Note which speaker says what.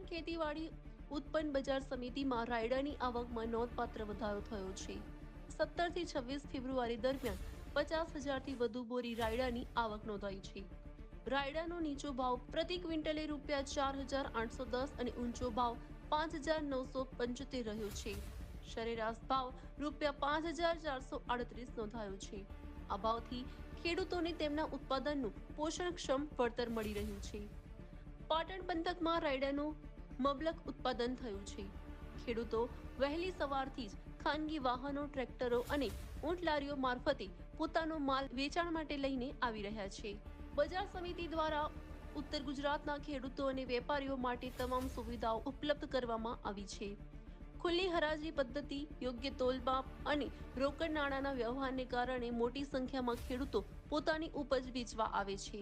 Speaker 1: પાટણ ખેતીવાડી ઉત્પન્ન બજાર સમિતિમાં રાયડાની આવકમાં નોંધપાત્ર વધારો થયો છે। 17 થી 26 ફેબ્રુઆરી દરમિયાન 50,000થી વધુ બોરી રાયડાની આવક નોંધાઈ છે। રાયડાનો નીચો ભાવ પ્રતિ ક્વિન્ટલે ₹4,810 અને ઊંચો ભાવ ₹5,975 રહ્યો છે। સરેરાશ ભાવ ₹5,438 નોંધાયો છે। આ ભાવથી ખેડૂતોને તેમના ઉત્પાદનનું પોષણક્ષમ વળતર મળી રહ્યું છે। પાટણ પંથકમાં રાયડાનું મબલક ઉત્પાદન થયું છે। ખેડૂતો વહેલી સવારથી જ ખાનગી વાહનો, ટ્રેક્ટરો અને ઊંટ લારીઓ મારફતે પોતાનો માલ વેચાણ માટે લઈને આવી રહ્યા છે। બજાર સમિતિ દ્વારા ઉત્તર ગુજરાતના ખેડૂતો અને વેપારીઓ માટે તમામ સુવિધાઓ ઉપલબ્ધ કરવામાં આવી છે। ખુલ્લી હરાજી પદ્ધતિ, યોગ્ય તોલમાપ અને રોકડ નાણાંના વ્યવહારને કારણે મોટી સંખ્યામાં ખેડૂતો પોતાની ઉપજ વેચવા આવે છે।